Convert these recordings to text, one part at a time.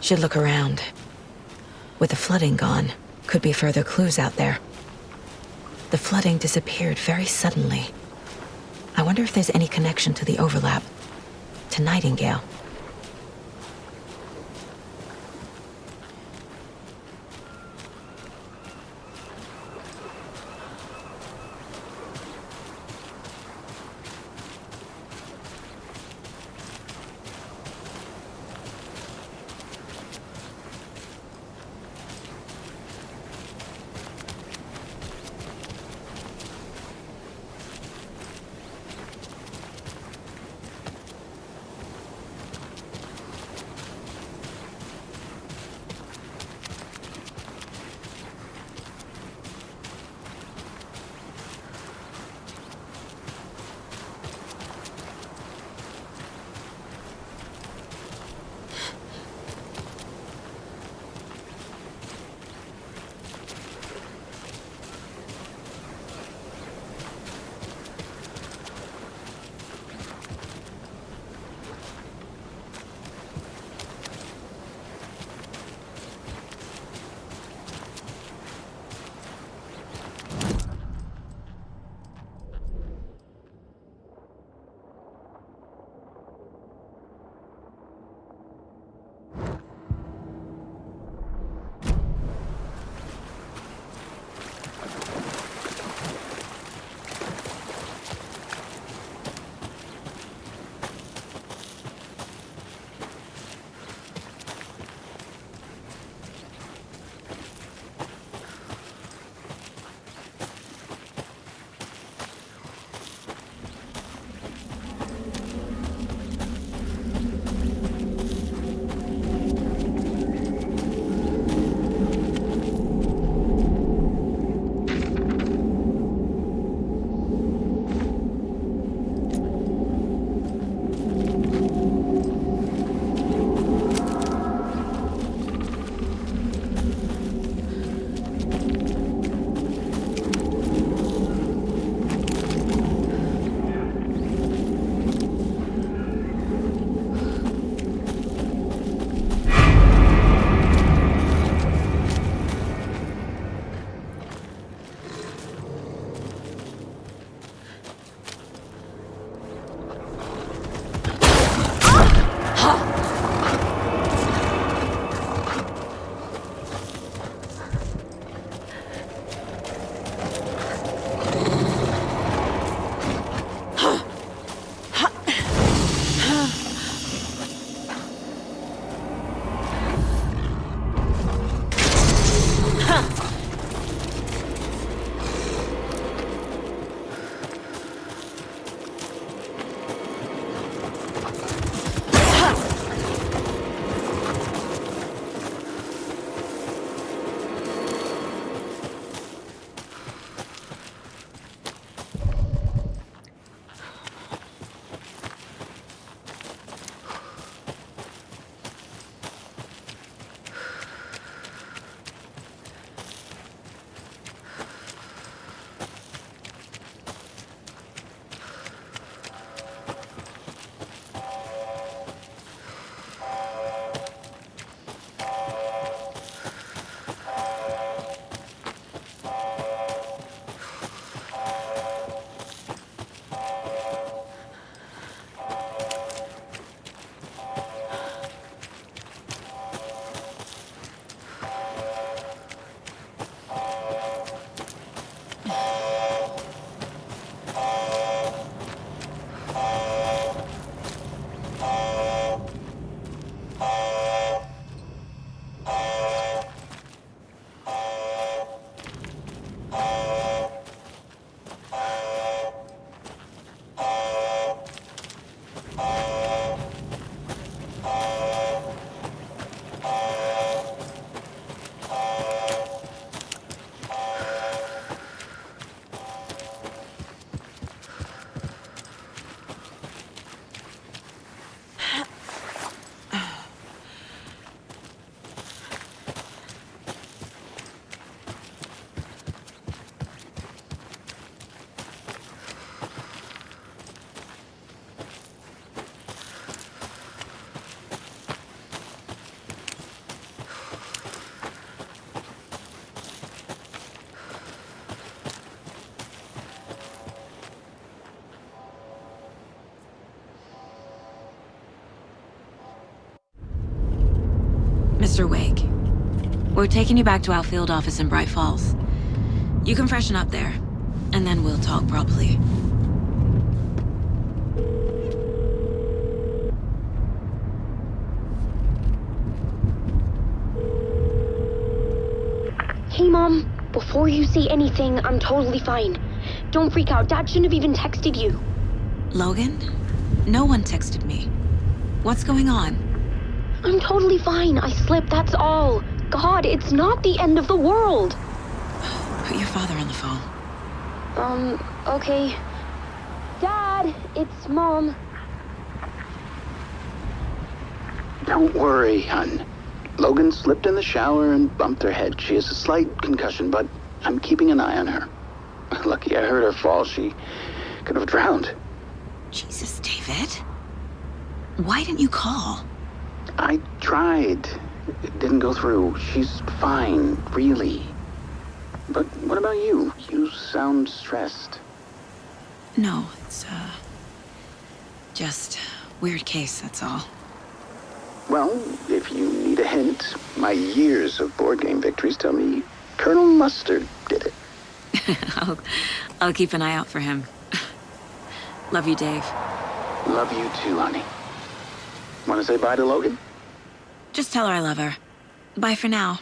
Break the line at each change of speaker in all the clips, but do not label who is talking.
Should look around. With the flooding gone, could be further clues out there. The flooding disappeared very suddenly. I wonder if there's any connection to the overlap. To Nightingale. Mr. Wake, we're taking you back to our field office in Bright Falls. You can freshen up there, and then we'll talk properly.
Hey, Mom. Before you say anything, I'm totally fine. Don't freak out. Dad shouldn't have even texted you.
Logan? No one texted me. What's going on?
I'm totally fine. I slipped, that's all. God, it's not the end of the world.
Put your father on the phone.
Okay. Dad, it's Mom.
Don't worry, hon. Logan slipped in the shower and bumped her head. She has a slight concussion, but I'm keeping an eye on her. Lucky I heard her fall. She could have drowned.
Jesus, David. Why didn't you call?
I tried. It didn't go through. She's fine, really. But what about you? You sound stressed.
No, it's, just weird case, that's all.
Well, if you need a hint, my years of board game victories tell me Colonel Mustard did it.
I'll keep an eye out for him. Love you, Dave.
Love you too, honey. Want to say bye to Logan?
Just tell her I love her. Bye for now.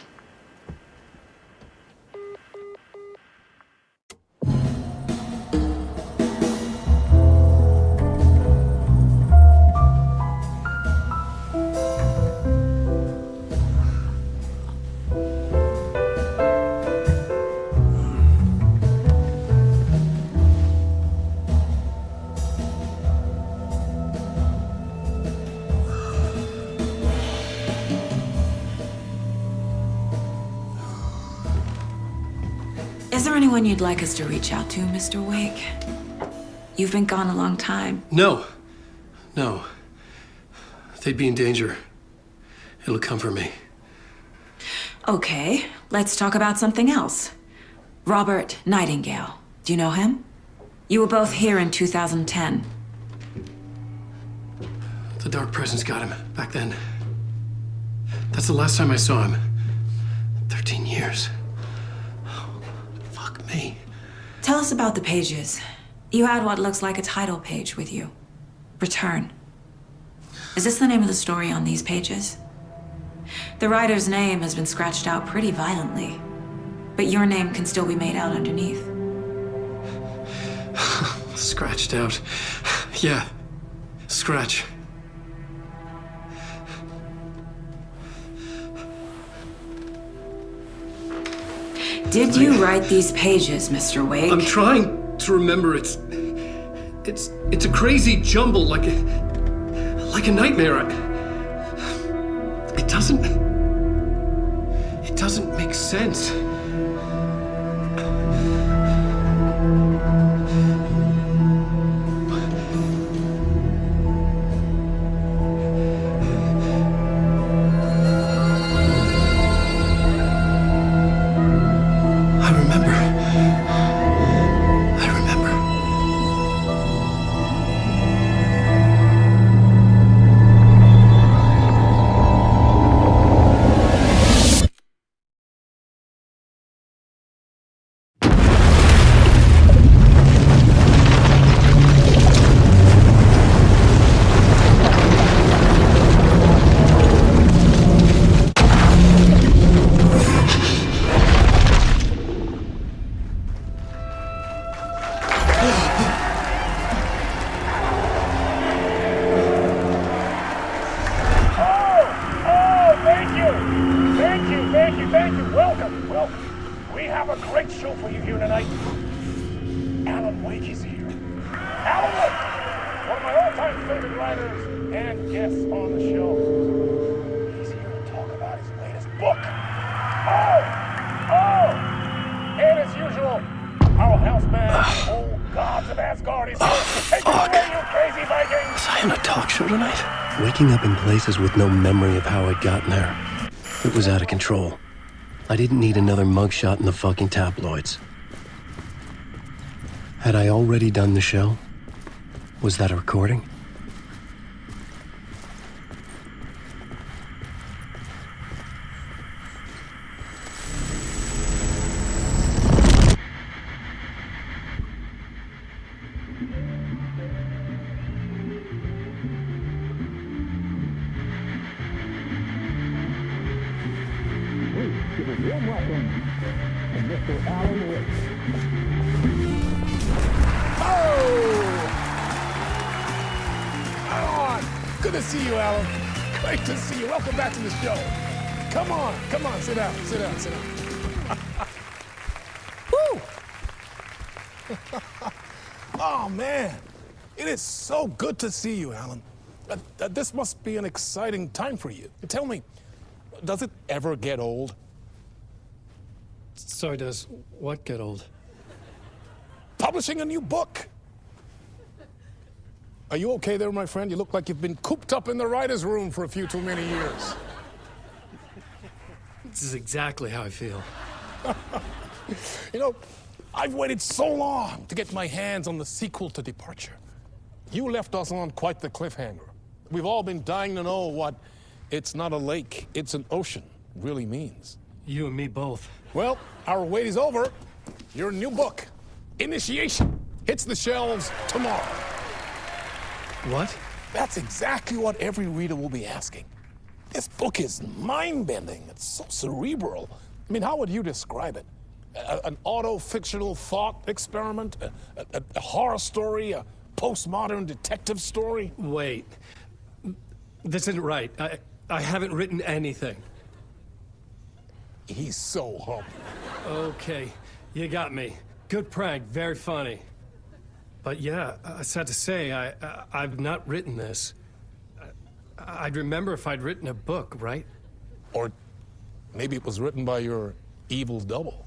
Is there anyone you'd like us to reach out to, Mr. Wake? You've been gone a long time.
No. They'd be in danger. It'll come for me.
Okay, let's talk about something else. Robert Nightingale. Do you know him? You were both here in 2010.
The Dark Presence got him back then. That's the last time I saw him. 13 years. Fuck me.
Tell us about the pages. You had what looks like a title page with you. Return. Is this the name of the story on these pages? The writer's name has been scratched out pretty violently, but your name can still be made out underneath.
Scratched out. Yeah. Scratch.
Did you write these pages, Mr. Wake?
I'm trying to remember. It's a crazy jumble, like a nightmare. It doesn't make sense.
Welcome. We have a great show for you here tonight. Alan Wake is here. Alan Wake, one of my all-time favorite writers and guests on the show. He's here to talk about his latest book. And as usual, our houseman, old gods of Asgard, is here. Take it away, you crazy Vikings!
Was I on a talk show tonight? Waking up in places with no memory of how I'd gotten there. It was out of control. I didn't need another mugshot in the fucking tabloids. Had I already done the show? Was that a recording?
Warm welcome to Mr. Alan Wake. Oh! Alan! Good to see you, Alan. Great to see you. Welcome back to the show. Come on, sit down. Woo! Oh, man. It is so good to see you, Alan. This must be an exciting time for you. Tell me, does it ever get old?
Sorry, does what get old?
Publishing a new book. Are you okay there, my friend? You look like you've been cooped up in the writer's room for a few too many years.
This is exactly how I feel.
You know, I've waited so long to get my hands on the sequel to Departure. You left us on quite the cliffhanger. We've all been dying to know what "it's not a lake, it's an ocean" really means.
You and me both.
Well, our wait is over. Your new book, Initiation, hits the shelves tomorrow.
What?
That's exactly what every reader will be asking. This book is mind-bending. It's so cerebral. I mean, how would you describe it? An auto-fictional thought experiment? A horror story? A postmodern detective story?
Wait. This isn't right. I haven't written anything.
He's so humble.
Okay, you got me. Good prank, very funny. But yeah, sad to say, I've not written this. I'd remember if I'd written a book, right?
Or maybe it was written by your evil double.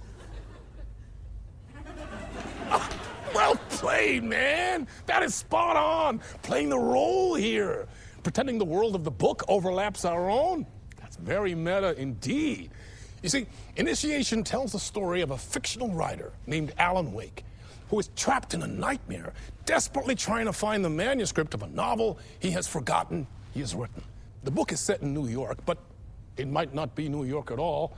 Well played, man! That is spot on! Playing the role here. Pretending the world of the book overlaps our own. That's very meta indeed. You see, Initiation tells the story of a fictional writer named Alan Wake, who is trapped in a nightmare, desperately trying to find the manuscript of a novel he has forgotten he has written. The book is set in New York, but it might not be New York at all.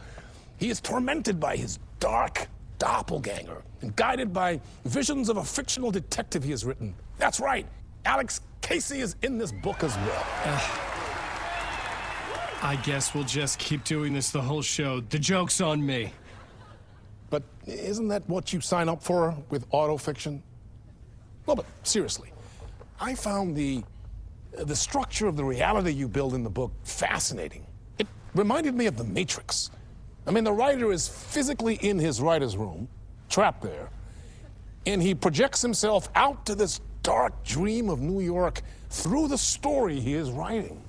He is tormented by his dark doppelganger and guided by visions of a fictional detective he has written. That's right, Alex Casey is in this book as well.
I guess we'll just keep doing this the whole show. The joke's on me.
But isn't that what you sign up for with autofiction? No, but seriously, I found the structure of the reality you build in the book fascinating. It reminded me of The Matrix. I mean, the writer is physically in his writer's room, trapped there, and he projects himself out to this dark dream of New York through the story he is writing.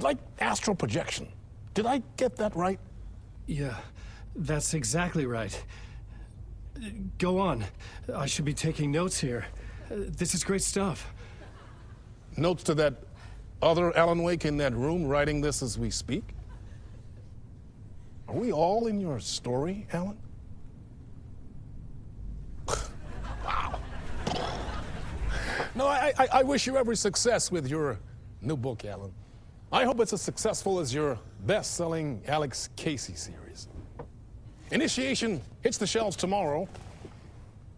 Like astral projection. Did I get that right?
Yeah, that's exactly right. Go on. I should be taking notes here. This is great stuff.
Notes to that other Alan Wake in that room writing this as we speak? Are we all in your story, Alan? Wow. No, I wish you every success with your new book, Alan. I hope it's as successful as your best-selling Alex Casey series. Initiation hits the shelves tomorrow.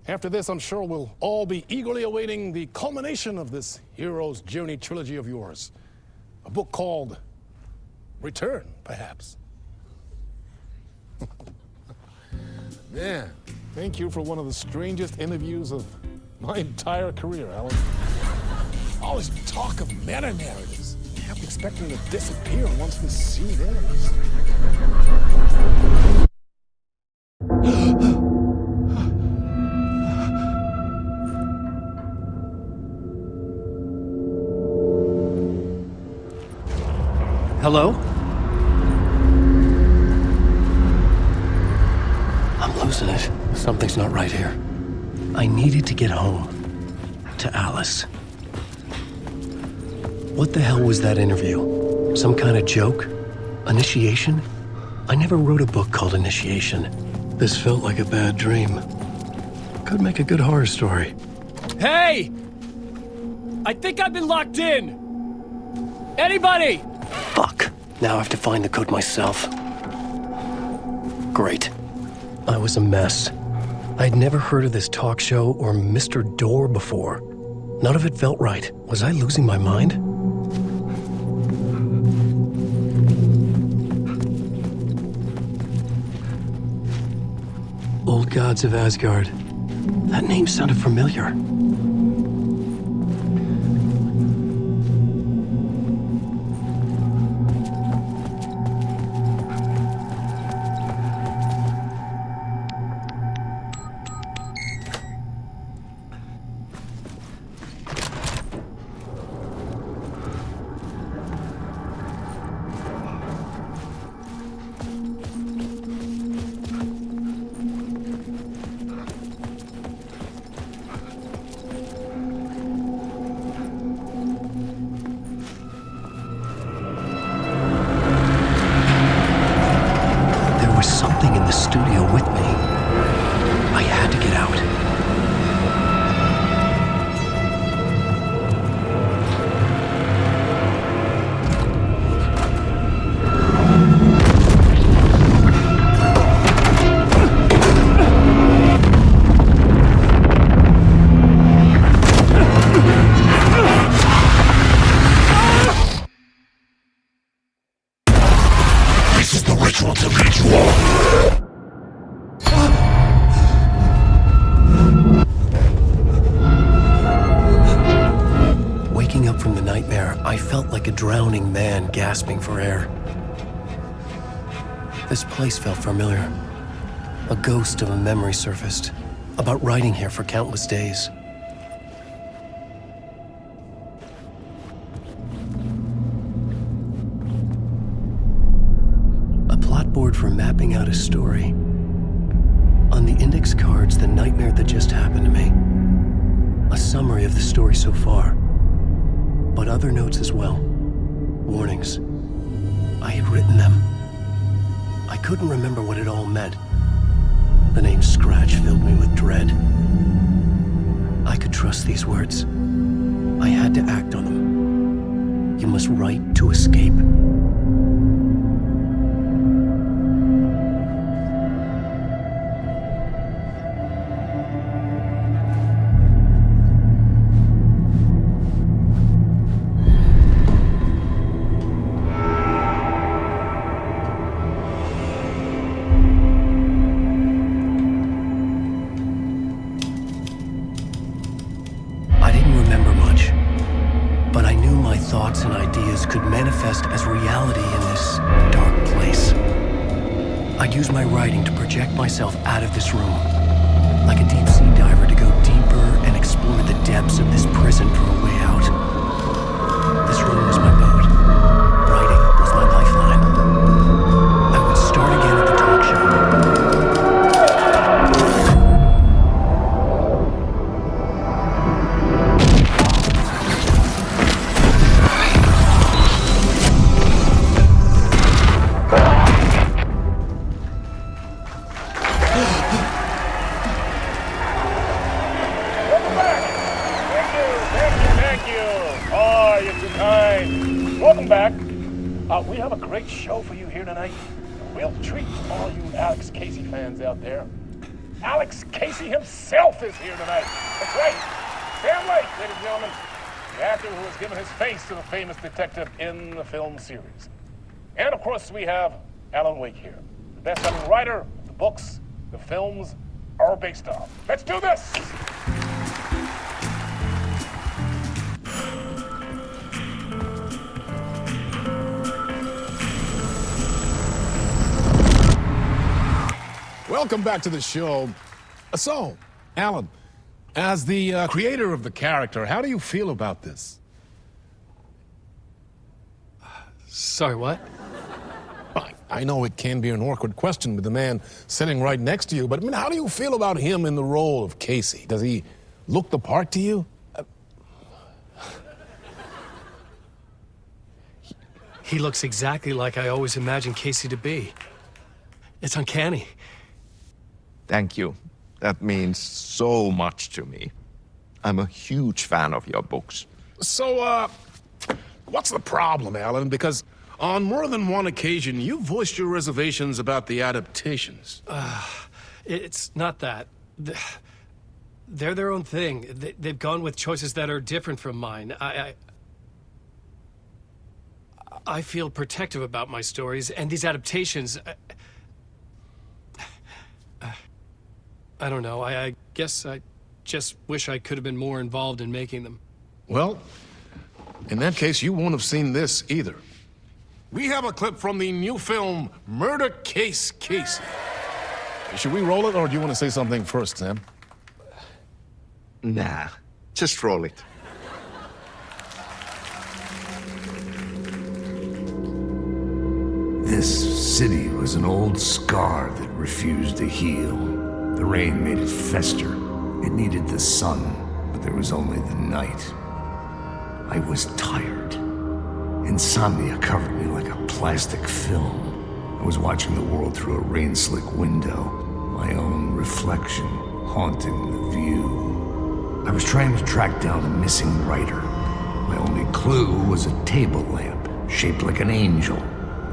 After this, I'm sure we'll all be eagerly awaiting the culmination of this hero's journey trilogy of yours. A book called Return, perhaps. Man, thank you for one of the strangest interviews of my entire career, Alan. All this talk of meta-narratives. I kept expecting to disappear once this scene ends.
Hello? I'm losing it. Something's not right here. I needed to get home. To Alice. What the hell was that interview? Some kind of joke? Initiation? I never wrote a book called Initiation. This felt like a bad dream. Could make a good horror story. Hey! I think I've been locked in! Anybody? Fuck. Now I have to find the code myself. Great. I was a mess. I'd never heard of this talk show or Mr. Door before. None of it felt right. Was I losing my mind? Old gods of Asgard. That name sounded familiar. Drowning man gasping for air. This place felt familiar. A ghost of a memory surfaced, about riding here for countless days. A plot board for mapping out a story. On the index cards, the nightmare that just happened to me. A summary of the story so far, but other notes as well. Warnings. I had written them. I couldn't remember what it all meant. The name Scratch filled me with dread. I could trust these words. I had to act on them. You must write to escape. Could manifest as reality in this dark place. I'd use my writing to project myself out of this room, like a deep sea diver to go deeper and explore the depths of this prison for a way out. This room was my boat. Writing was my lifeline. I would start again at the talk show.
We have a great show for you here tonight. We'll treat all you Alex Casey fans out there. Alex Casey himself is here tonight. That's right. Sam Lake, ladies and gentlemen. The actor who has given his face to the famous detective in the film series. And of course, we have Alan Wake here. The best-selling writer, the books, the films are based on. Let's do this!
Welcome back to the show. So, Alan, as the creator of the character, how do you feel about this?
Sorry, what?
I know it can be an awkward question with the man sitting right next to you, but I mean, how do you feel about him in the role of Casey? Does he look the part to you?
He looks exactly like I always imagined Casey to be. It's uncanny.
Thank you. That means so much to me. I'm a huge fan of your books.
So, what's the problem, Alan? Because on more than one occasion, you voiced your reservations about the adaptations.
It's not that. They're their own thing. They've gone with choices that are different from mine. I feel protective about my stories, and these adaptations...
I don't know. I guess I just wish I could have been more involved in making them.
Well, in that case, you won't have seen this either. We have a clip from the new film, Murder Case Casey. Should we roll it, or do you want to say something first, Sam?
Nah, just roll it.
This city was an old scar that refused to heal. The rain made it fester. It needed the sun, but there was only the night. I was tired. Insomnia covered me like a plastic film. I was watching the world through a rain-slick window, my own reflection haunting the view. I was trying to track down a missing writer. My only clue was a table lamp, shaped like an angel.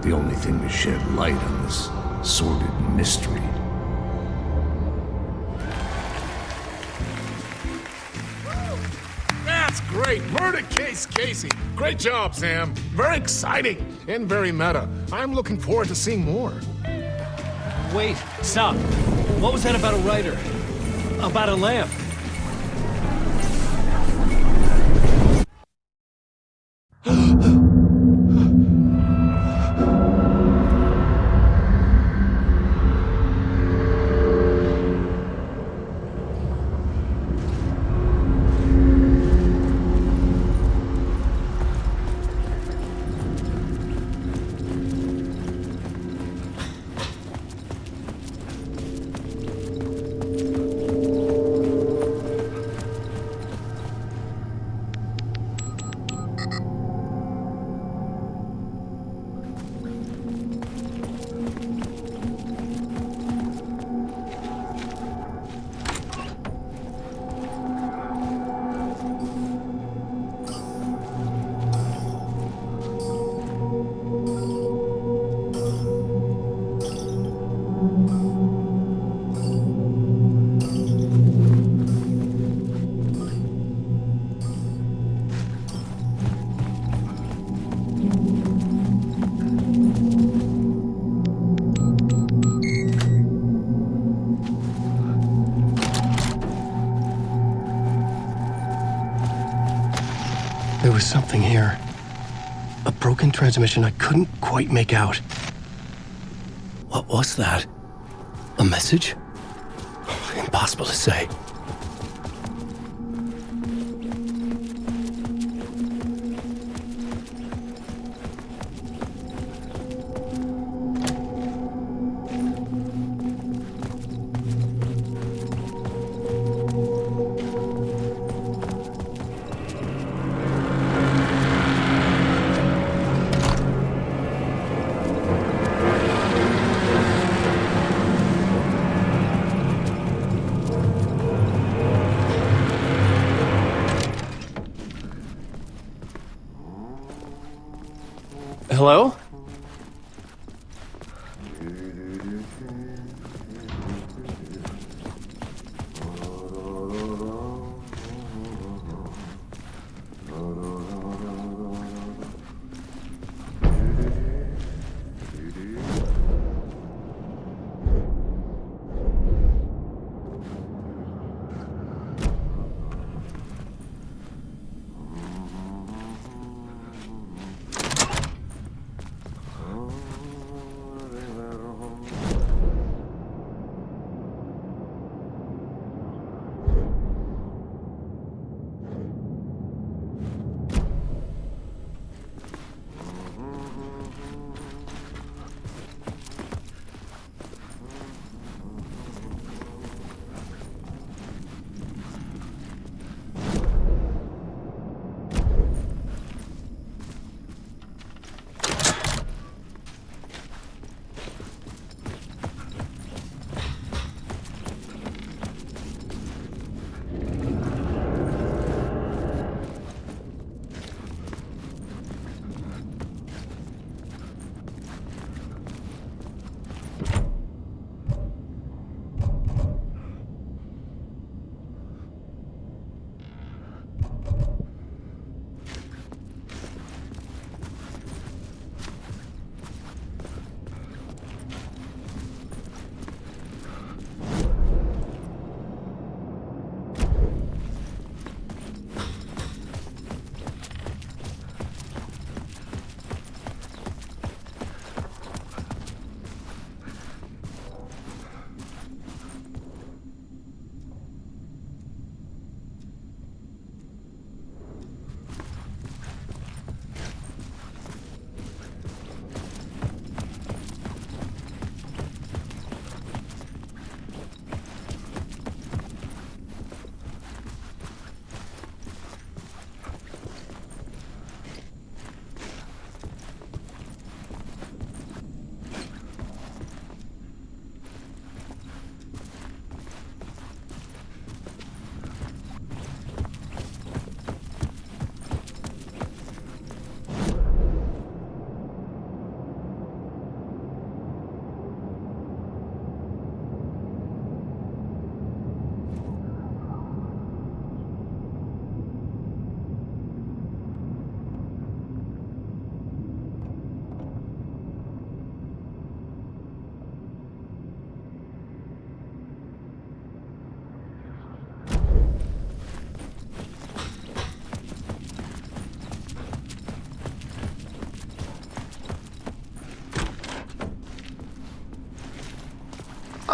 The only thing to shed light on this sordid mystery.
That's great! Murder Case Casey! Great job, Sam! Very exciting and very meta. I'm looking forward to seeing more.
Wait, stop. What was that about a writer? About a lamp?
There was something here. A broken transmission I couldn't quite make out. What was that? A message? Impossible to say.
Hello?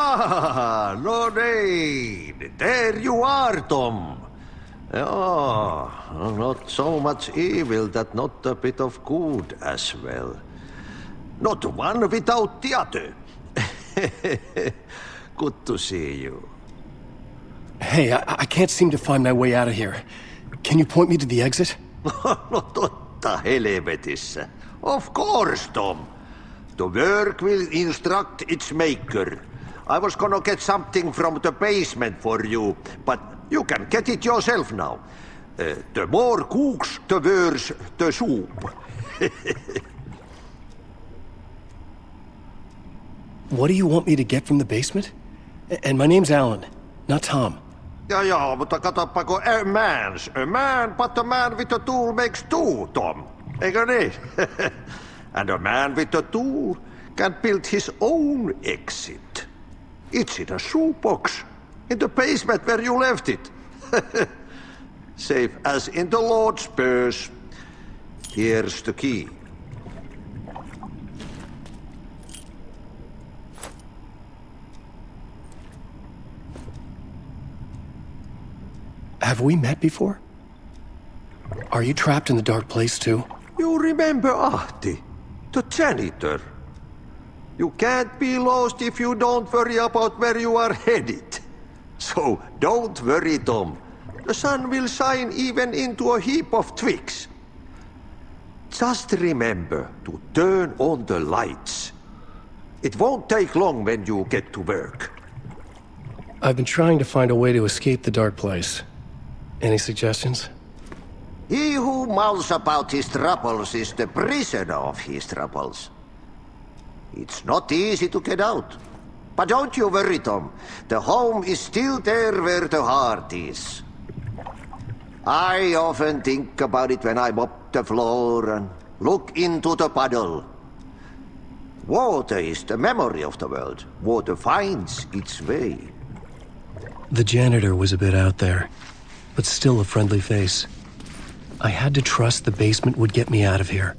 Ah, Lorraine! There you are, Tom. Oh, not so much evil that not a bit of good as well. Not one without the other. Good to see you.
Hey, I can't seem to find my way out of here. Can you point me to the exit?
No totta helvetissä. Of course, Tom. The work will instruct its maker. I was gonna get something from the basement for you, but you can get it yourself now. The more cooks, the worse the soup.
What do you want me to get from the basement? And my name's Alan, not Tom.
Ja, mutta katsopako a man, but a man with a tool makes two, Tom. Eikö niin? And a man with a tool can build his own exit. It's in a shoebox, in the basement where you left it. Safe as in the Lord's purse. Here's the key.
Have we met before? Are you trapped in the dark place too?
You remember Ahti, the janitor. You can't be lost if you don't worry about where you are headed. So don't worry, Tom. The sun will shine even into a heap of twigs. Just remember to turn on the lights. It won't take long when you get to work.
I've been trying to find a way to escape the dark place. Any suggestions?
He who mouths about his troubles is the prisoner of his troubles. It's not easy to get out. But don't you worry, Tom. The home is still there where the heart is. I often think about it when I mop the floor and look into the puddle. Water is the memory of the world. Water finds its way.
The janitor was a bit out there, but still a friendly face. I had to trust the basement would get me out of here.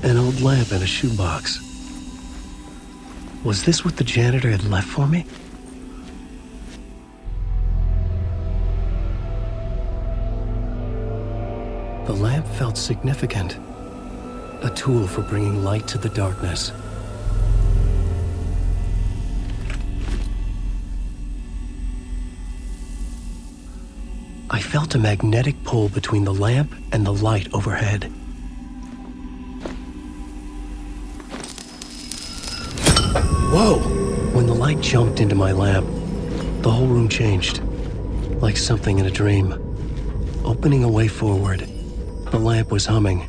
An old lamp in a shoebox. Was this what the janitor had left for me? The lamp felt significant. A tool for bringing light to the darkness. I felt a magnetic pull between the lamp and the light overhead. Whoa! When the light jumped into my lamp, the whole room changed. Like something in a dream. Opening a way forward. The lamp was humming.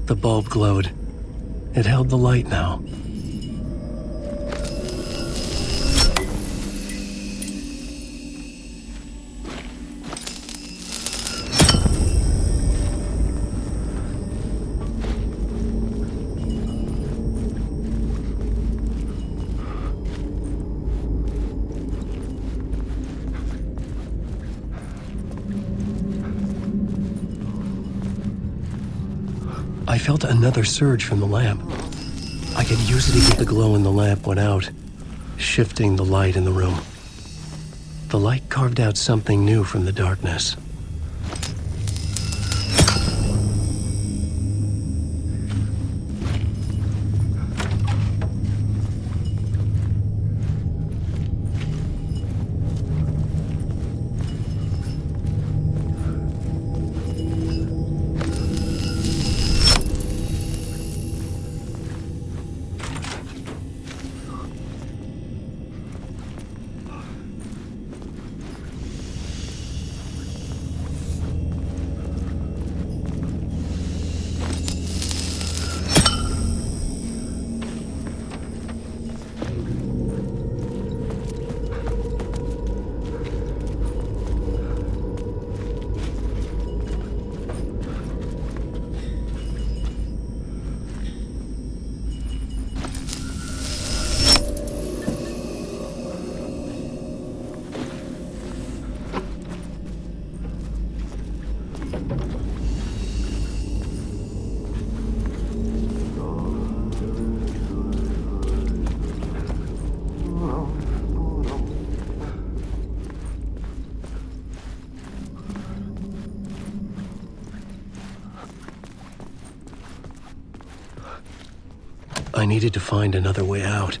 The bulb glowed. It held the light now. I felt another surge from the lamp. I could use it to get the glow in the lamp went out. shifting the light in the room. The light carved out something new from the darkness. I needed to find another way out.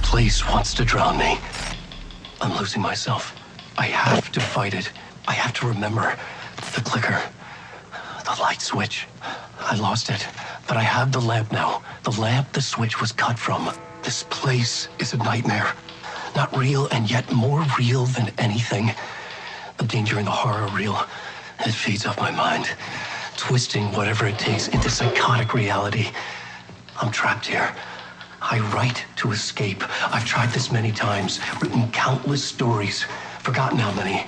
Place wants to drown me. I'm losing myself. I have to fight it. I have to remember. The clicker. The light switch. I lost it. But I have the lamp now. The lamp the switch was cut from. This place is a nightmare. Not real and yet more real than anything. The danger in the horror reel. It feeds off my mind. Twisting whatever it takes into psychotic reality. I'm trapped here. I write to escape. I've tried this many times, written countless stories, forgotten how many.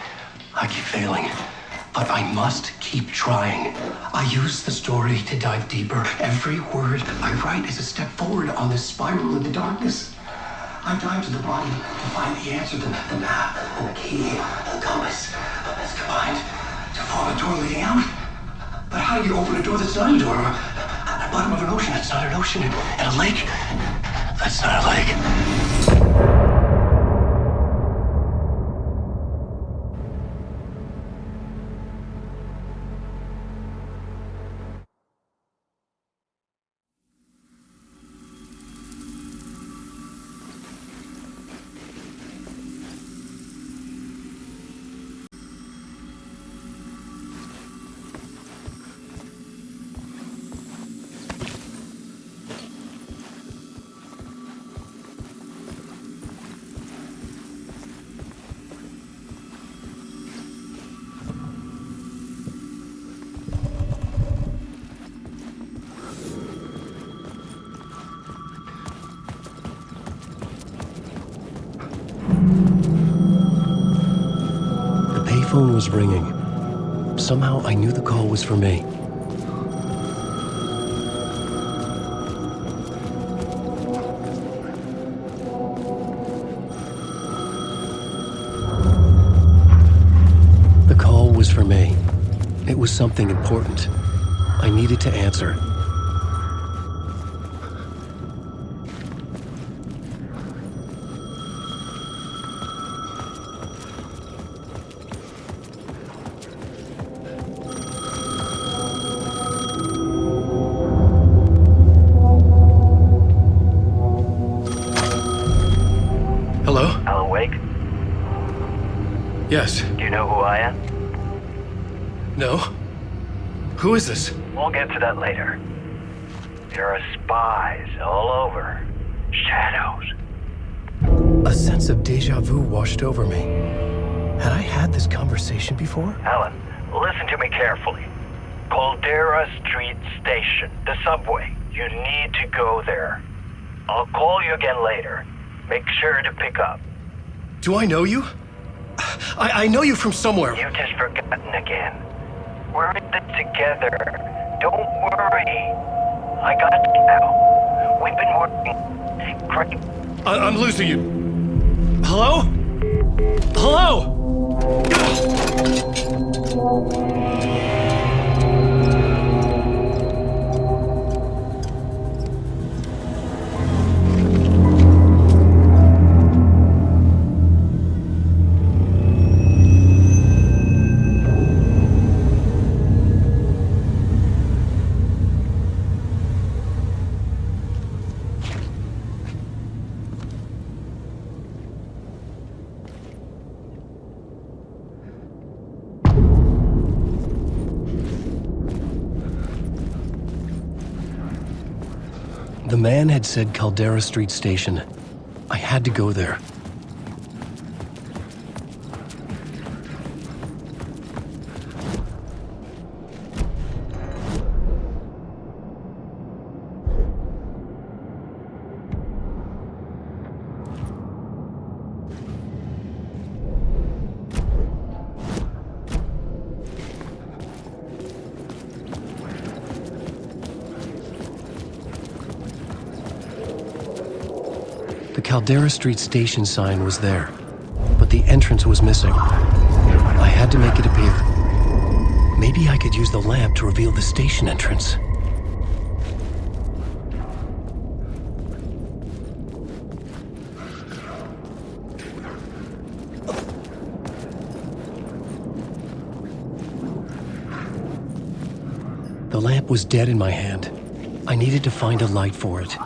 I keep failing, but I must keep trying. I use the story to dive deeper. Every word I write is a step forward on this spiral in the darkness. I dive to the bottom to find the answer, the map, and the key, and the compass. It's combined to form a door leading out. But how do you open a door that's not a door? At the bottom of an ocean, that's not an ocean, and a lake. That's not a lake. The phone was ringing. Somehow I knew the call was for me. for me. It was something important. I needed to answer. Hello?
Alan Wake?
Yes.
Do you know who I am?
No? Who is this?
We'll get to that later. There are spies all over. Shadows.
A sense of deja vu washed over me. Had I had this conversation before?
Alan, listen to me carefully. Caldera Street Station, the subway. You need to go there. I'll call you again later. Make sure to pick up.
Do I know you? I know you from somewhere.
You've just forgotten again. We're in this together. Don't worry. I got you now. We've been working great.
I'm losing you. Hello? Hello? The man had said Caldera Street Station. I had to go there. The Caldera Street Station sign was there, but the entrance was missing. I had to make it appear. Maybe I could use the lamp to reveal the station entrance. The lamp was dead in my hand. I needed to find a light for it.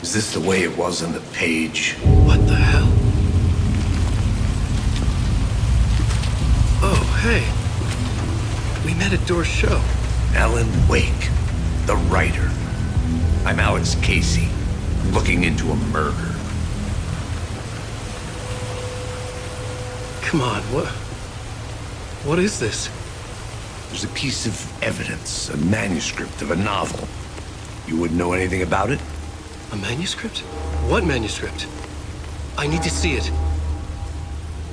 Is this the way it was on the page?
What the hell? hey. We met at Door's show.
Alan Wake, the writer. I'm Alex Casey, looking into a murder.
Come on, what is this?
There's a piece of evidence, a manuscript of a novel. You wouldn't know anything about it?
A manuscript? What manuscript? I need to see it.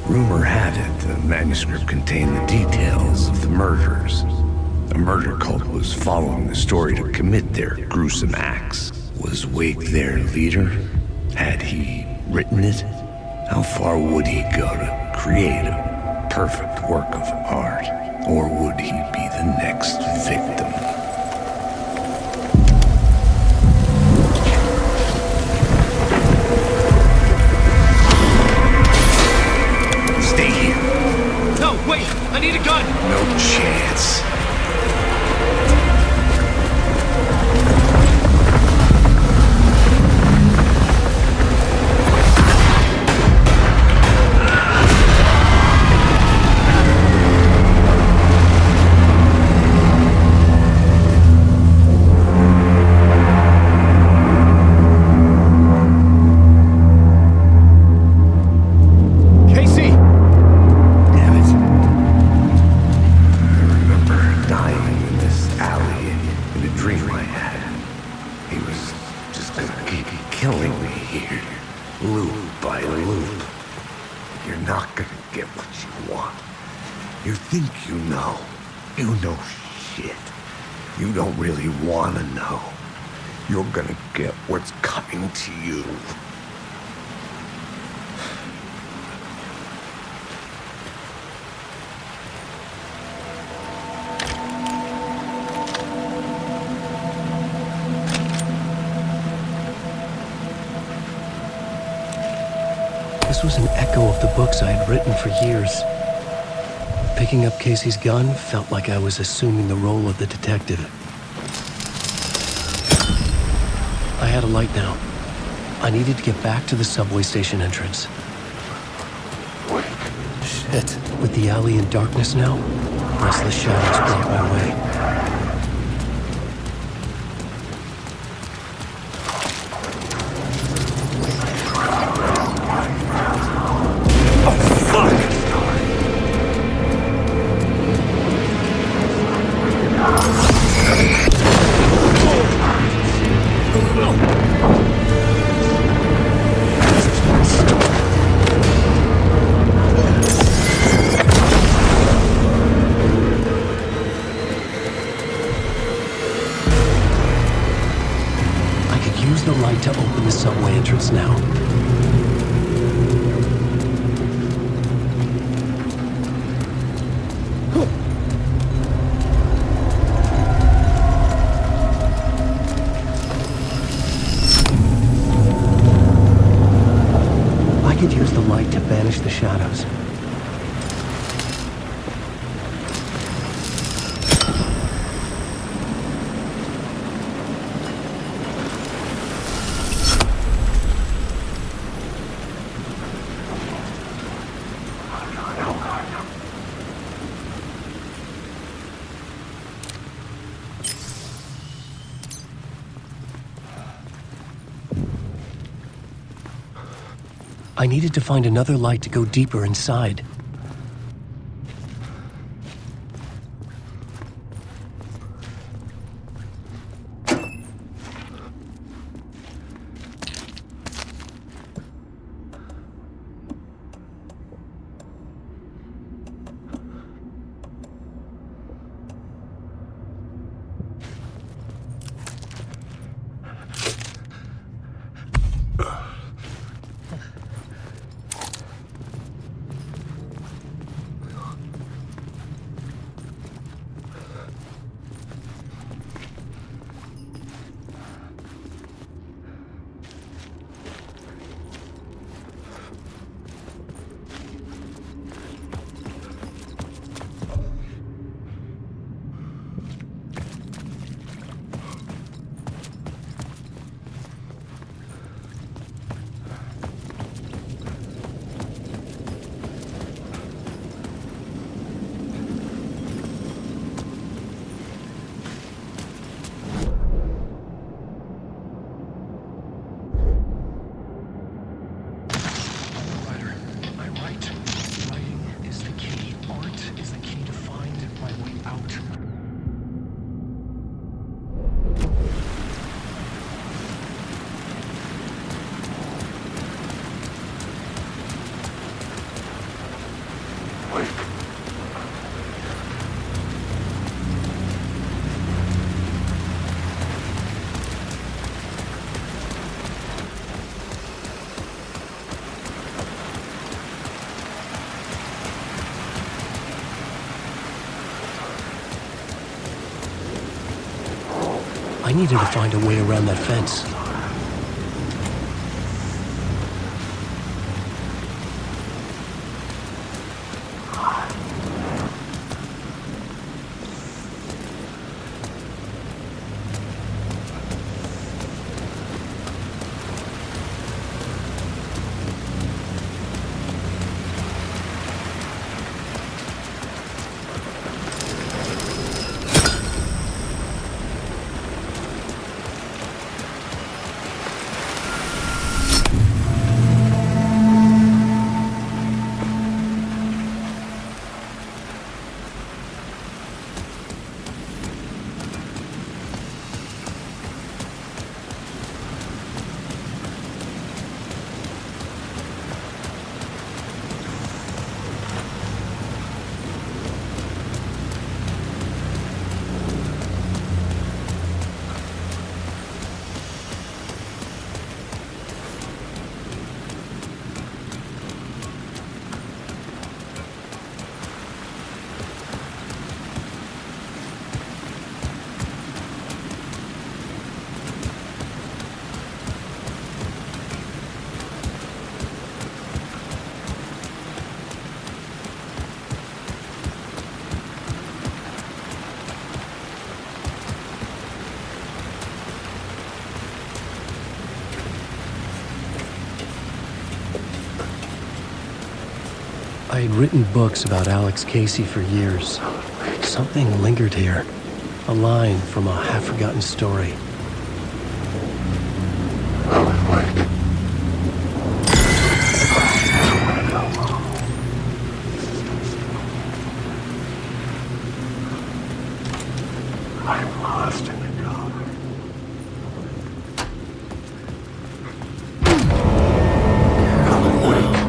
Rumor had it the manuscript contained the details of the murders. A murder cult was following the story to commit their gruesome acts. Was Wake their leader? Had he written it? How far would he go to create a perfect work of art? Or would he be the next victim? Stay here.
No, wait! I need a gun!
No chance. You're gonna get what's coming to you.
This was an echo of the books I had written for years. Picking up Casey's gun felt like I was assuming the role of the detective. I had a light now. I needed to get back to the subway station entrance. Shit. With the alley in darkness now, restless shadows block my way. To open the subway entrance now. I could use the light to banish the shadows. I needed to find another light to go deeper inside.
wait.
I needed to find a way around that fence. I had written books about Alex Casey for years. Something lingered here. A line from a half-forgotten story.
Alan Wake. I'm lost in the dark. Alan Wake.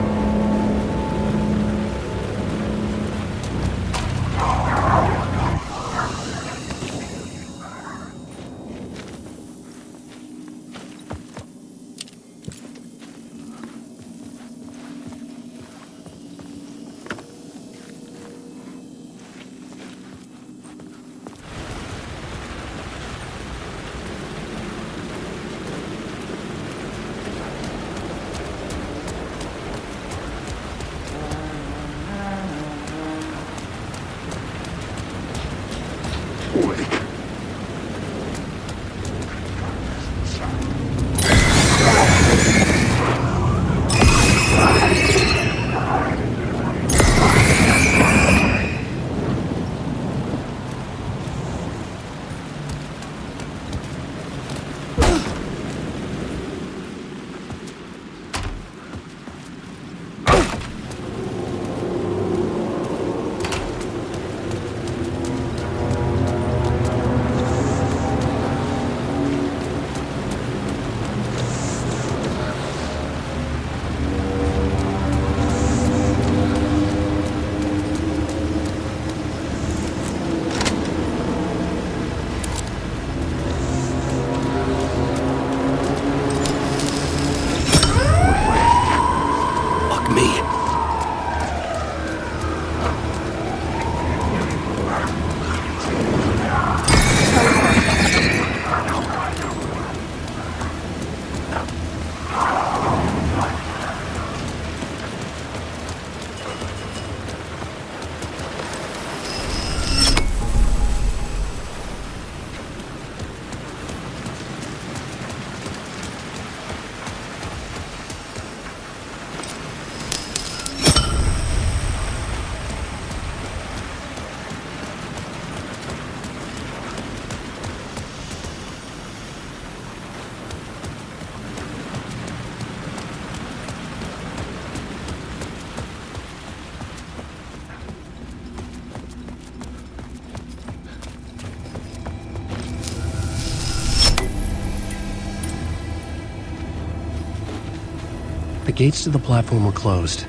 gates to the platform were closed.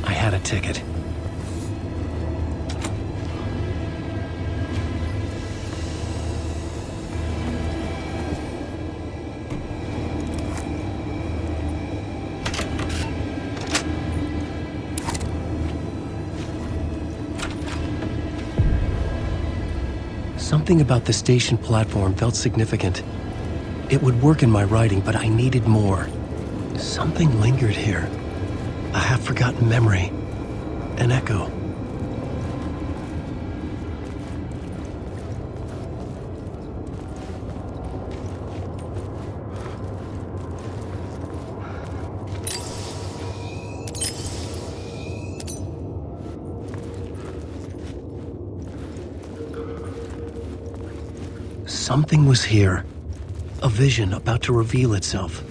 I had a ticket. Something about the station platform felt significant. It would work in my writing, but I needed more. Something lingered here. A half-forgotten memory. An echo. Something was here. A vision about to reveal itself.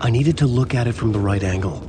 I needed to look at it from the right angle.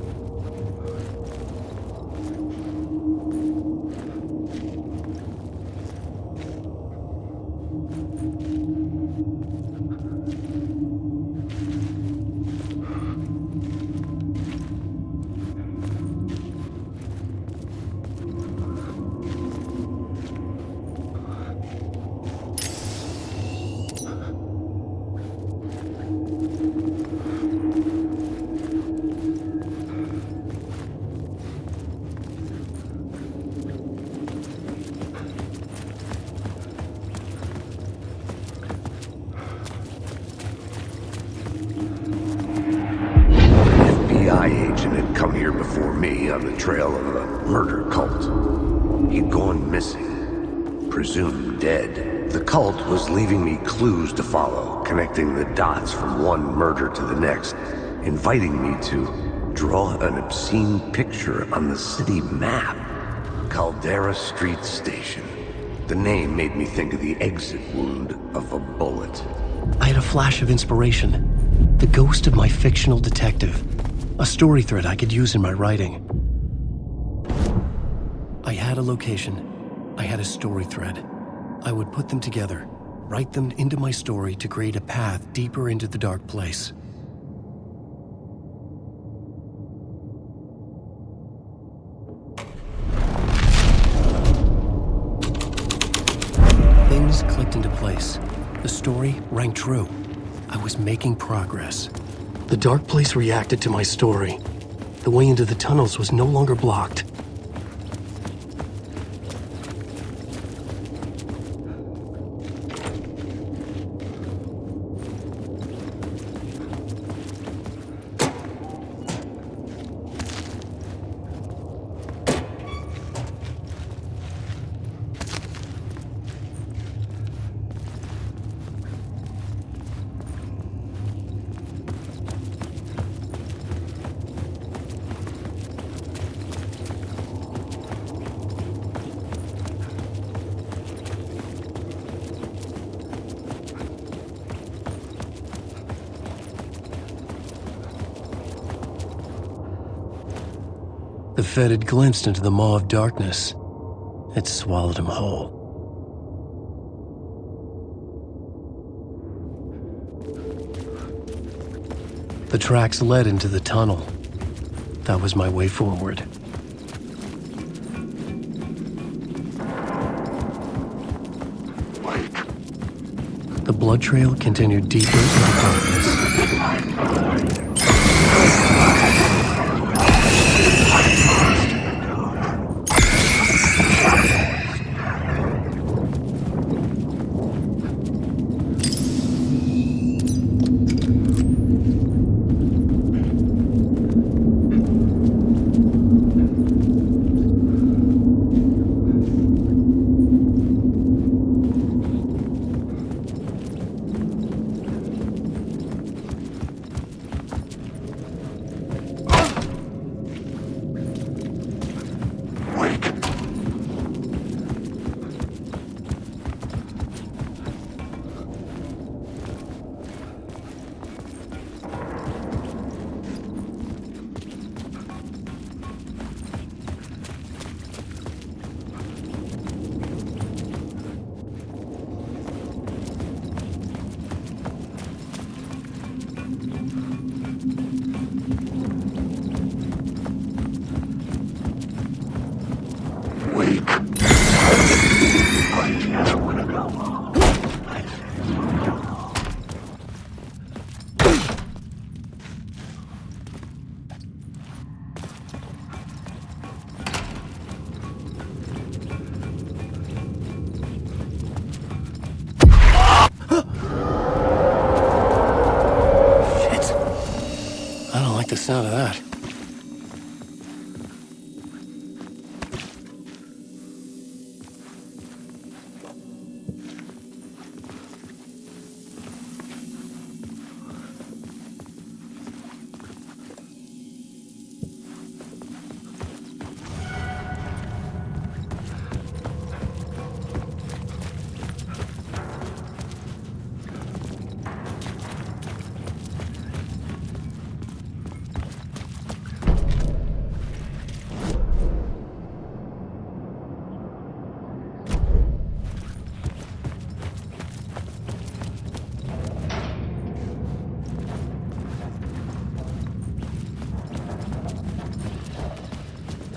Agent had come here before me on the trail of a murder cult. He'd gone missing, presumed dead. The cult was leaving me clues to follow, connecting the dots from one murder to the next, inviting me to draw an obscene picture on the city map. Caldera Street Station. The name made me think of the exit wound of a bullet.
I had a flash of inspiration. The ghost of my fictional detective. A story thread I could use in my writing. I had a location. I had a story thread. I would put them together, write them into my story to create a path deeper into the dark place. Things clicked into place. The story rang true. I was making progress. The dark place reacted to my story. The way into the tunnels was no longer blocked. The Fed had glimpsed into the maw of darkness. It swallowed him whole. The tracks led into the tunnel. That was my way forward. The blood trail continued deeper into the darkness.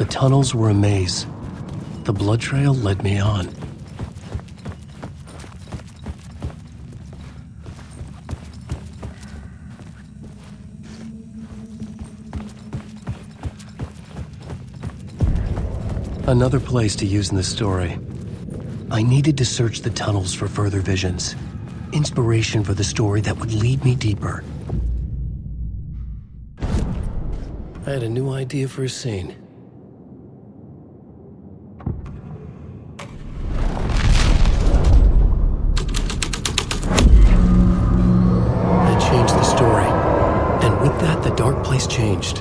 The tunnels were a maze. The blood trail led me on. Another place to use in the story. I needed to search the tunnels for further visions. Inspiration for the story that would lead me deeper. I had a new idea for a scene. I changed the story, and with that, the dark place changed.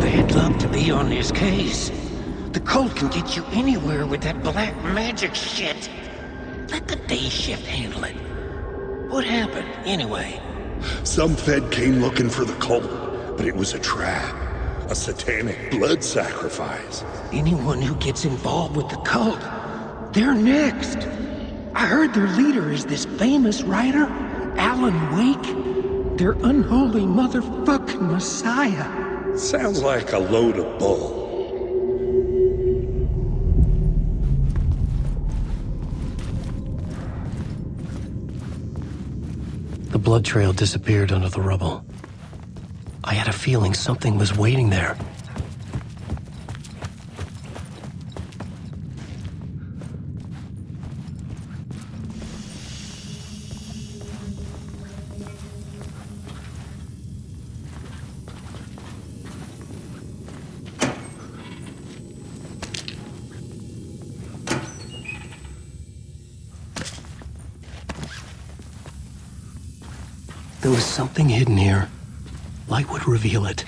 They'd love to be on this case. The cult can get you anywhere with that black magic shit. Let the day shift handle it. What happened, anyway?
Some Fed came looking for the cult, but it was a trap. A satanic blood sacrifice.
Anyone who gets involved with the cult, they're next. I heard their leader is this famous writer, Alan Wake. Their unholy motherfucking messiah.
Sounds like a load of bull.
The blood trail disappeared under the rubble. I had a feeling something was waiting there. There was something hidden here. Light would reveal it.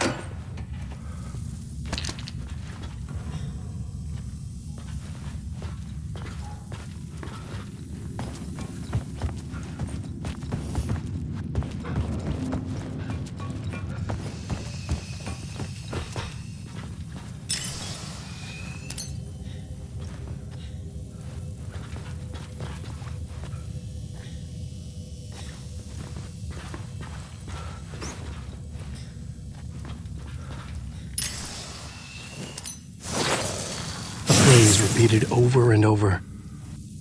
Repeated over and over.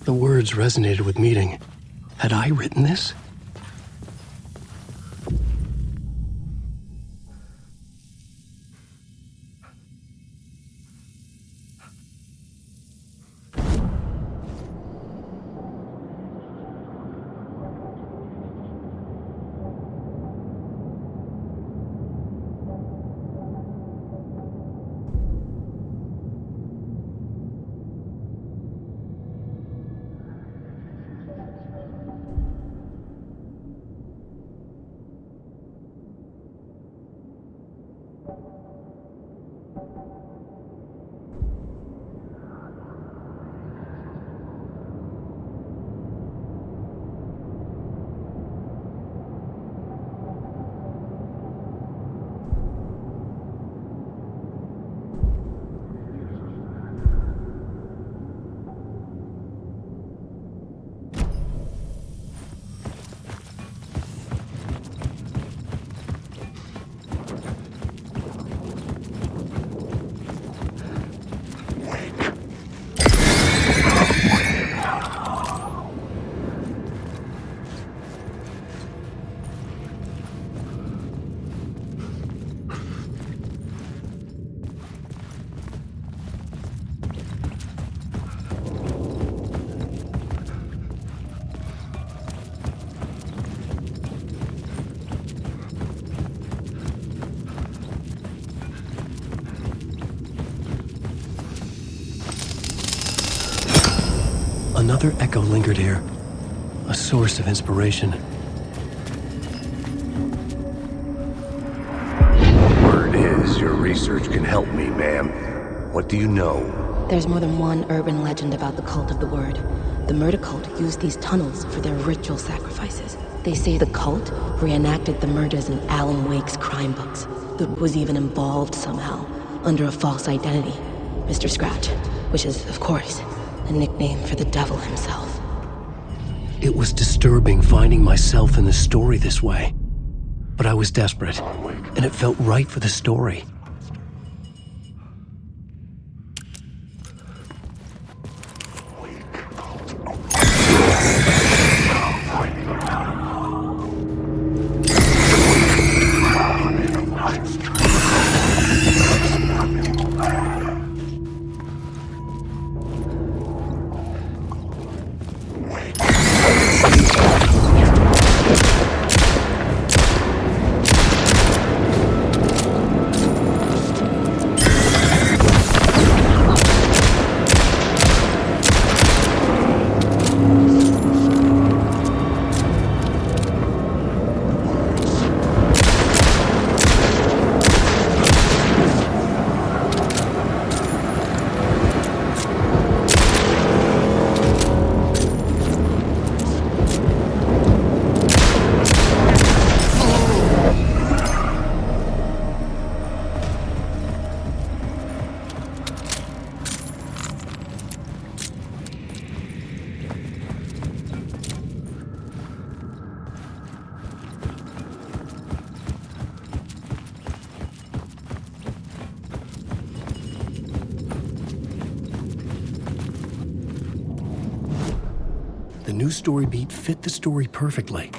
The words resonated with meaning. Had I written this? Another echo lingered here, a source of inspiration.
Word is your research can help me, ma'am. What do you know?
There's more than one urban legend about the cult of the word. The murder cult used these tunnels for their ritual sacrifices. They say the cult reenacted the murders in Alan Wake's crime books. That was even involved somehow, under a false identity, Mr. Scratch, which is, of course, a nickname for the devil himself.
It was disturbing finding myself in the story this way. But but I was desperate, and it felt right for the story. The new story beat fit the story perfectly.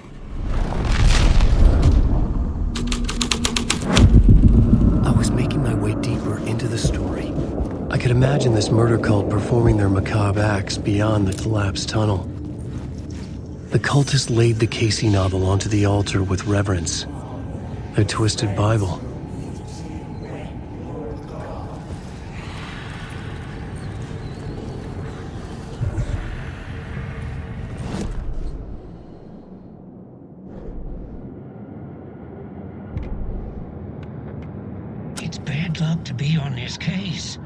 I was making my way deeper into the story. I could imagine this murder cult performing their macabre acts beyond the collapsed tunnel. The cultists laid the Casey novel onto the altar with reverence. Their twisted Bible.
It's bad luck to be on this case.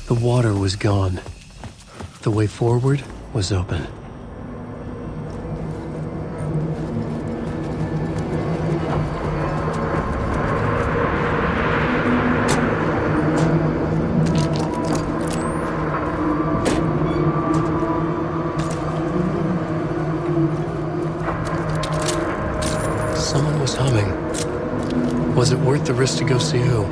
The water was gone. The way forward was open. Someone was humming. Was it worth the risk to go see who?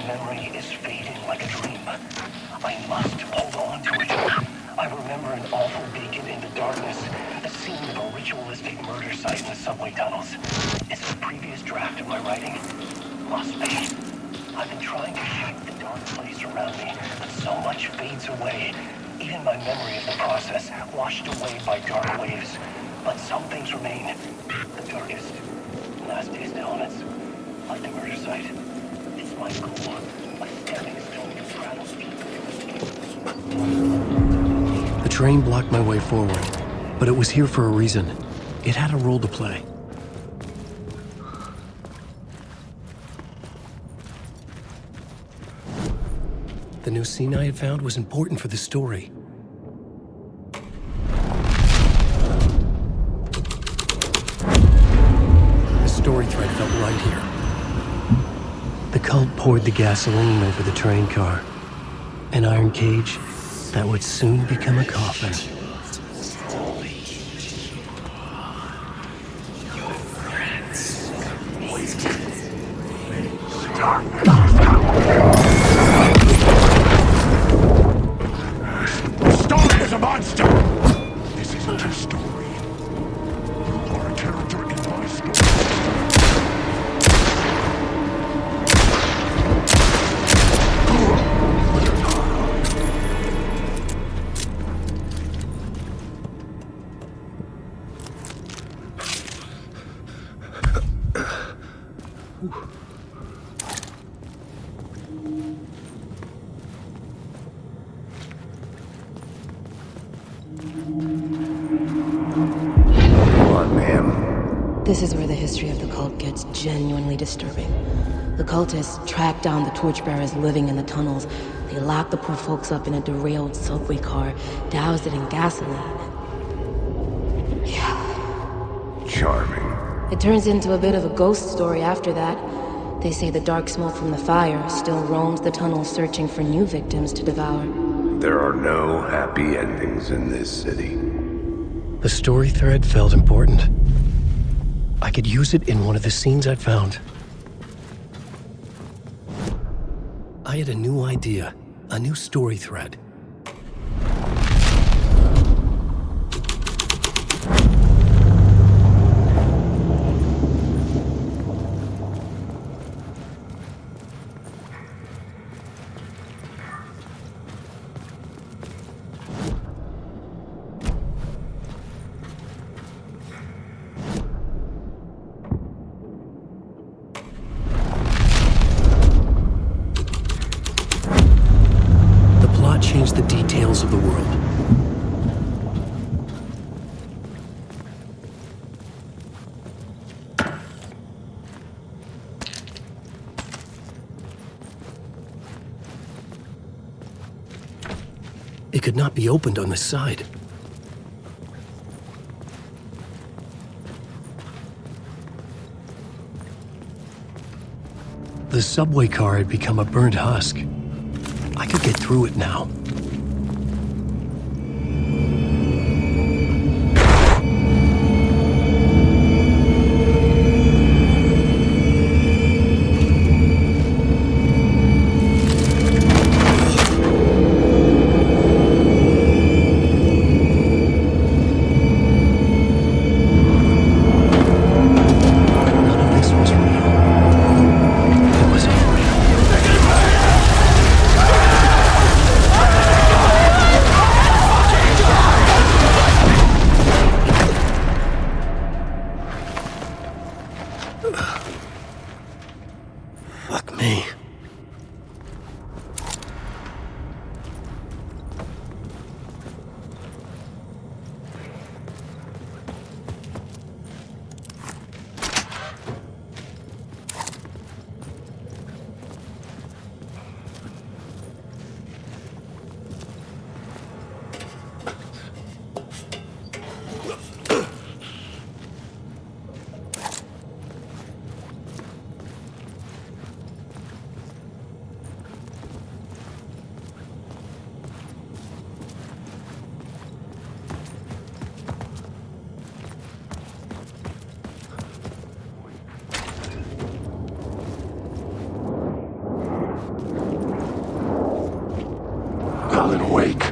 memory is fading like a dream. I must hold on to it. I remember an awful beacon in the darkness, a scene of a ritualistic murder site in the subway tunnels. Is it a previous draft of my writing? Must be. I've been trying to shape the dark place around me, but so much fades away. Even my memory of the process, washed away by dark waves. But some things remain. The darkest, nastiest elements, like the murder site. It's my goal. A stepping stone to travel people to escape.
The train blocked my way forward, but it was here for a reason. It had a role to play. The new scene I had found was important for the story. The story thread felt right here. The cult poured the gasoline over the train car. An iron cage that would soon become a coffin.
Stark is a monster! This isn't your story. You are a character in my story.
This is where the history of the cult gets genuinely disturbing. The cultists tracked down the torchbearers living in the tunnels. They locked the poor folks up in a derailed subway car, doused it in gasoline. Yeah.
Charming.
It turns into a bit of a ghost story after that. They say the dark smoke from the fire still roams the tunnels searching for new victims to devour.
There are no happy endings in this city.
The story thread felt important. I could use it in one of the scenes I'd found. I had a new idea, a new story thread. Change the details of the world. It could not be opened on the side. The subway car had become a burnt husk. I could get through it now. Fuck me.
Alan Wake.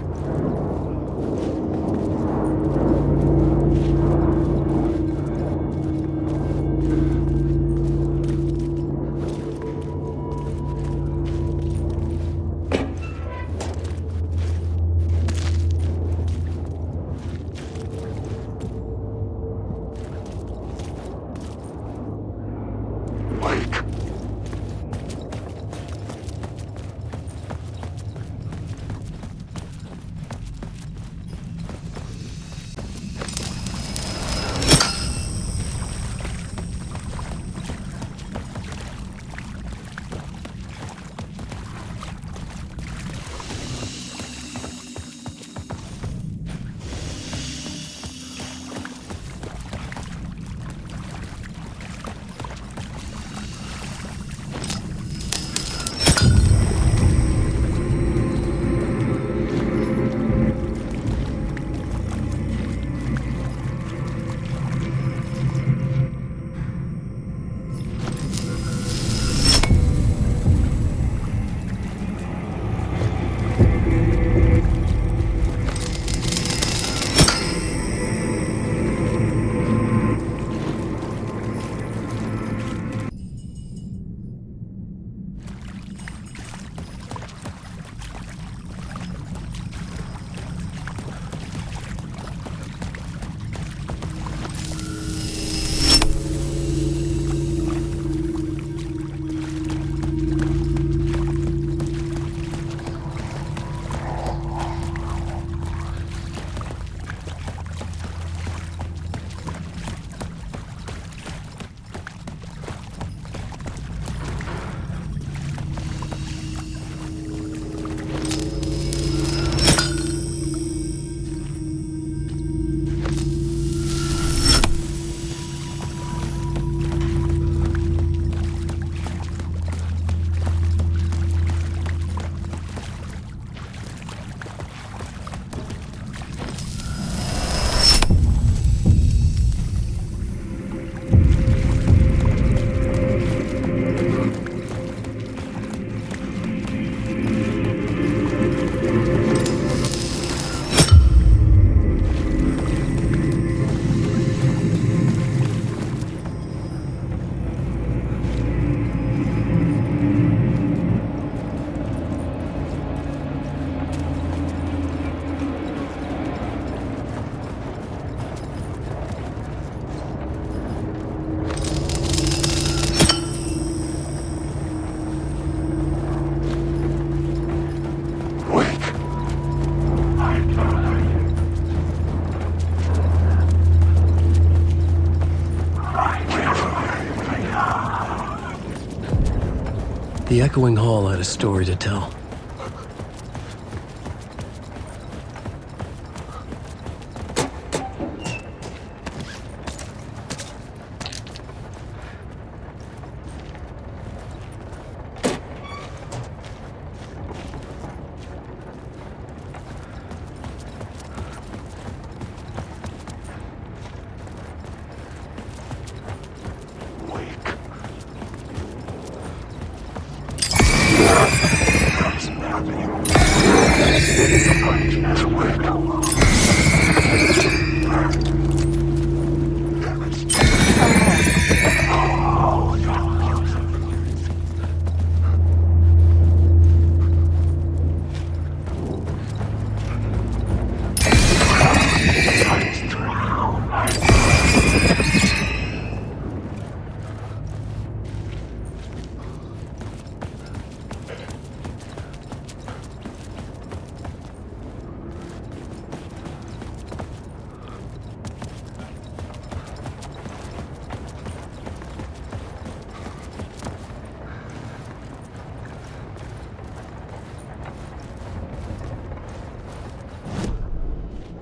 echoing hall had a story to tell.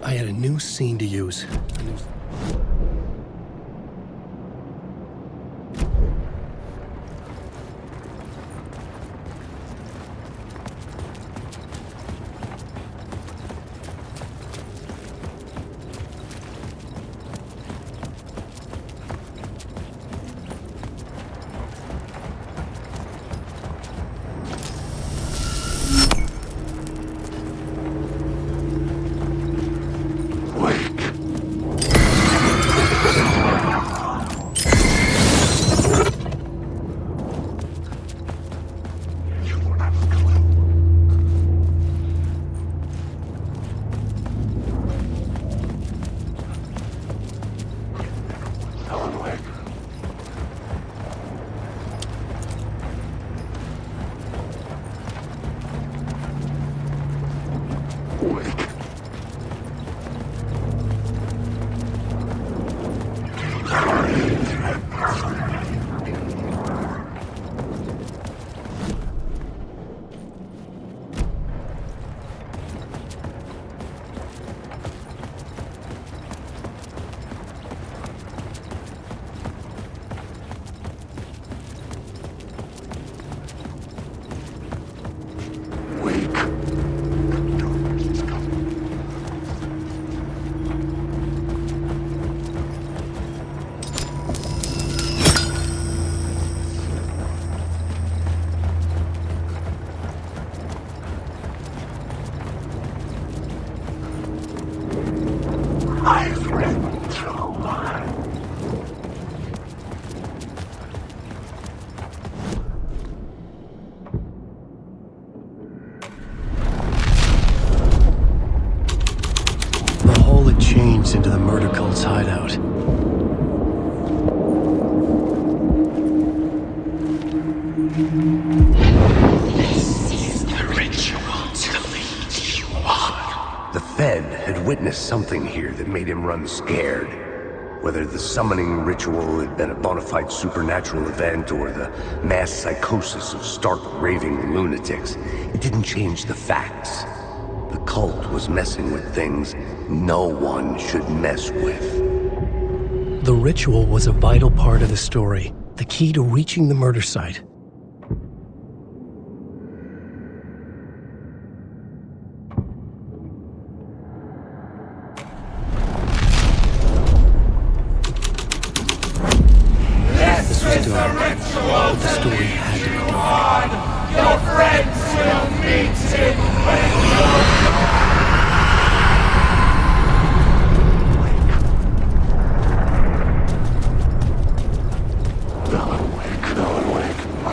I had a new scene to use. Into the murder cult's hideout.
This is the ritual to lead you on. The Fed had witnessed something here that made him run scared. Whether the summoning ritual had been a bona fide supernatural event or the mass psychosis of stark raving lunatics, it didn't change the facts. The cult was messing with things no one should mess with.
The ritual was a vital part of the story, the key to reaching the murder site.
This was dark.
The story had to be dark.
Your friends will meet him when you're
Alan Wake.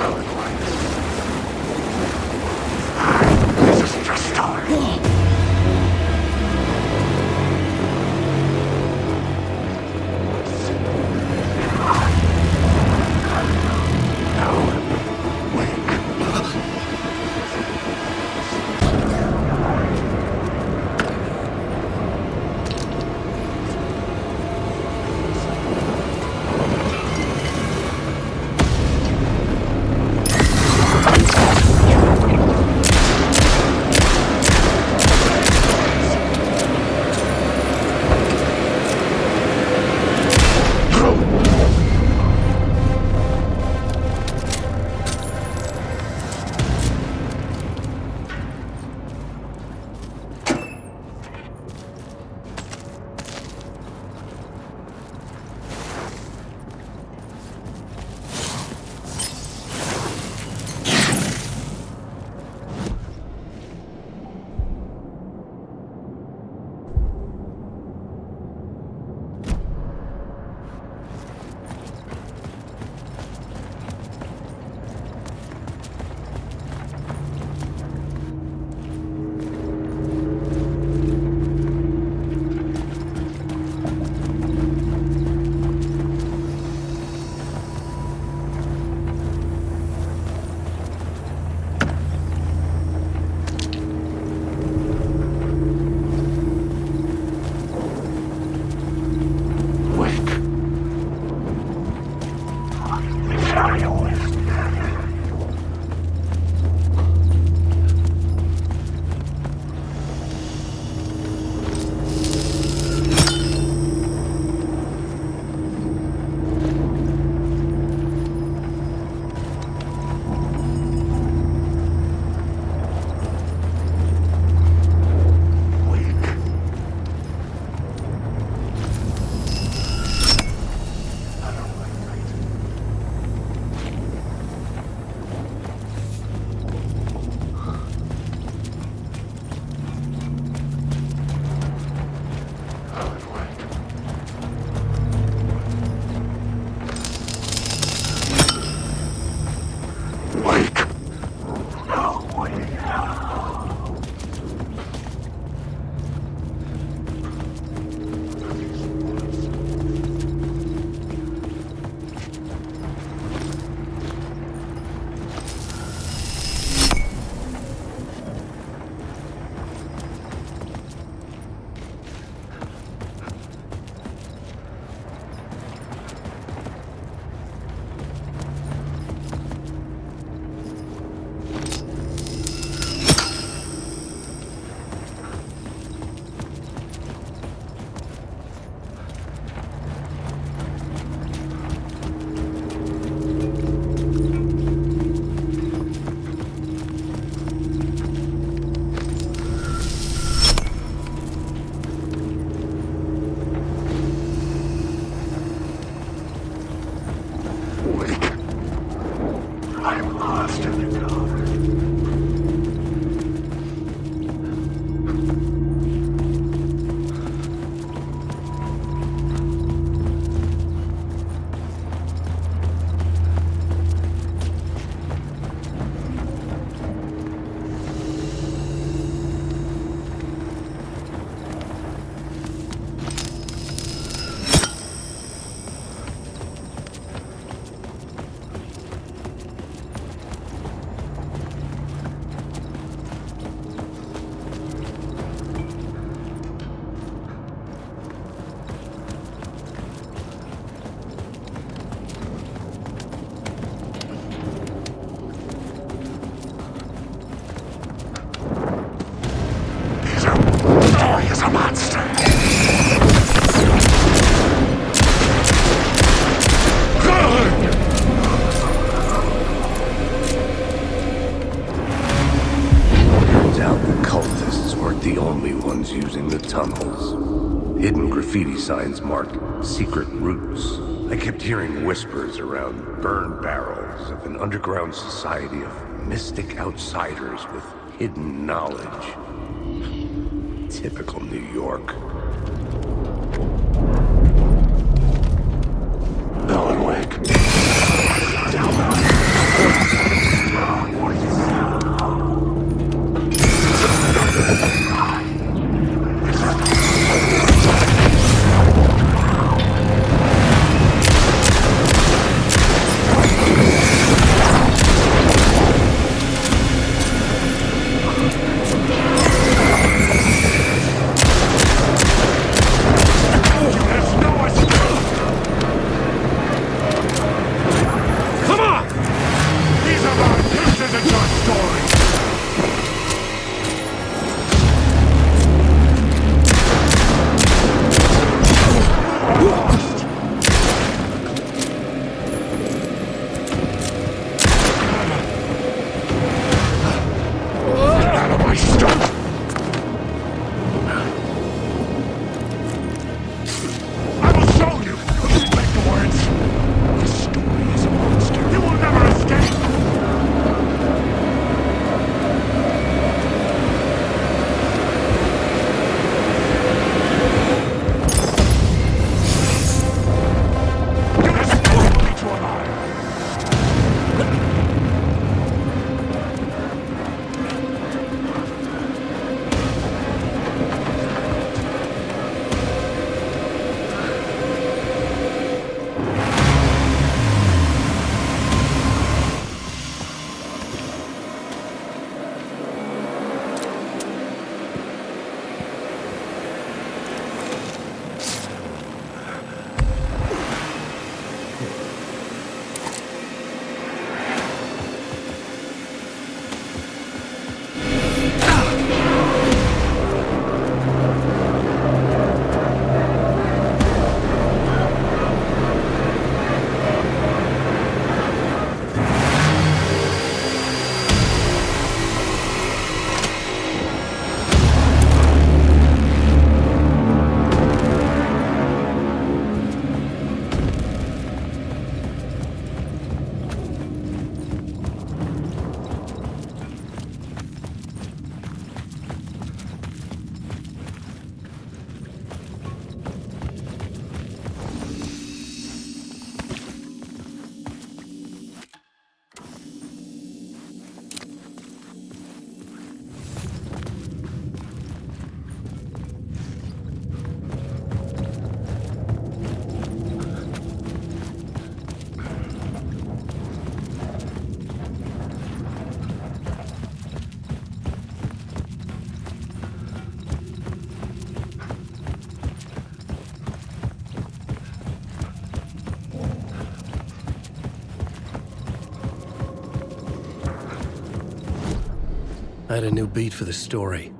was a monster.
Turns out the cultists weren't the only ones using the tunnels. Hidden graffiti signs marked secret routes. I kept hearing whispers around burn barrels of an underground society of mystic outsiders with hidden knowledge. Typical New York.
Alan Wake.
I had a new beat for the story.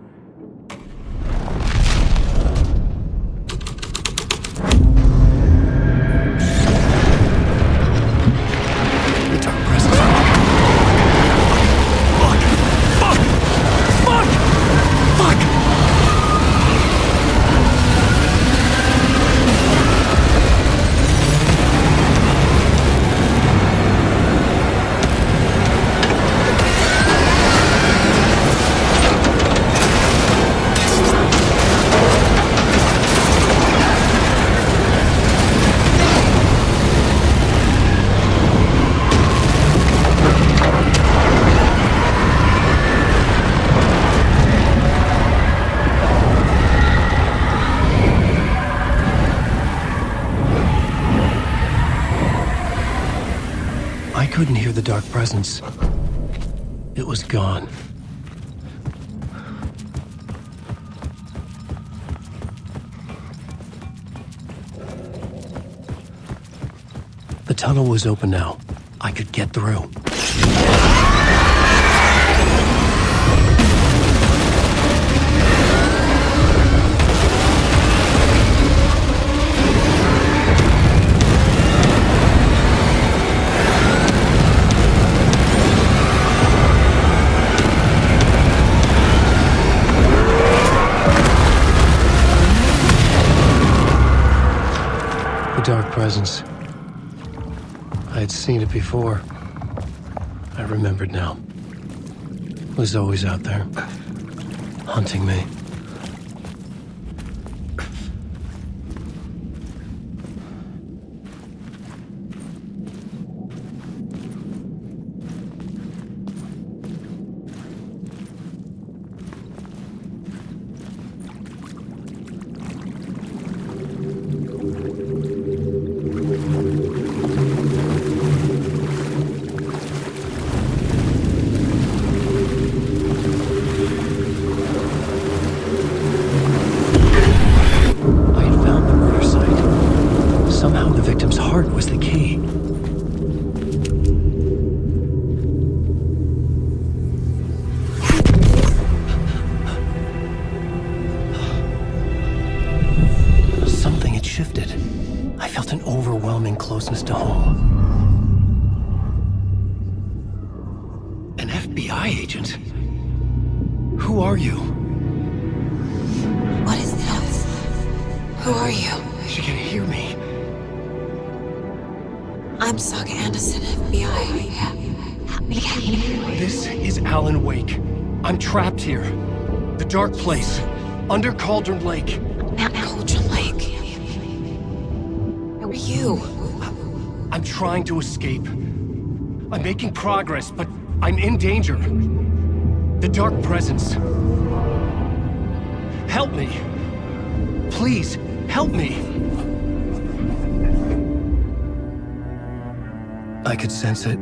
I couldn't hear the dark presence. It was gone. The tunnel was open now. I could get through. presence. I had seen it before. I remembered now. It was always out there, hunting me. Closeness to home. An FBI agent? Who are you?
What is this? Who are you?
She can hear me.
I'm Saga Anderson, FBI. Help me get you.
This is Alan Wake. I'm trapped here. The dark place. Under Cauldron Lake.
Mount Cauldron Lake. Who are you?
I'm trying to escape. I'm making progress, but I'm in danger. The dark presence. Help me. Please, help me.
I could sense it.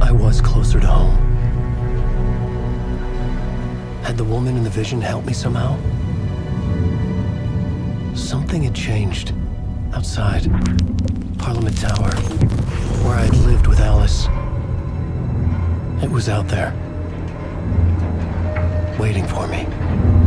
I was closer to home. Had the woman in the vision helped me somehow? Something had changed. Outside, Parliament Tower, where I'd lived with Alice. It was out there, waiting for me.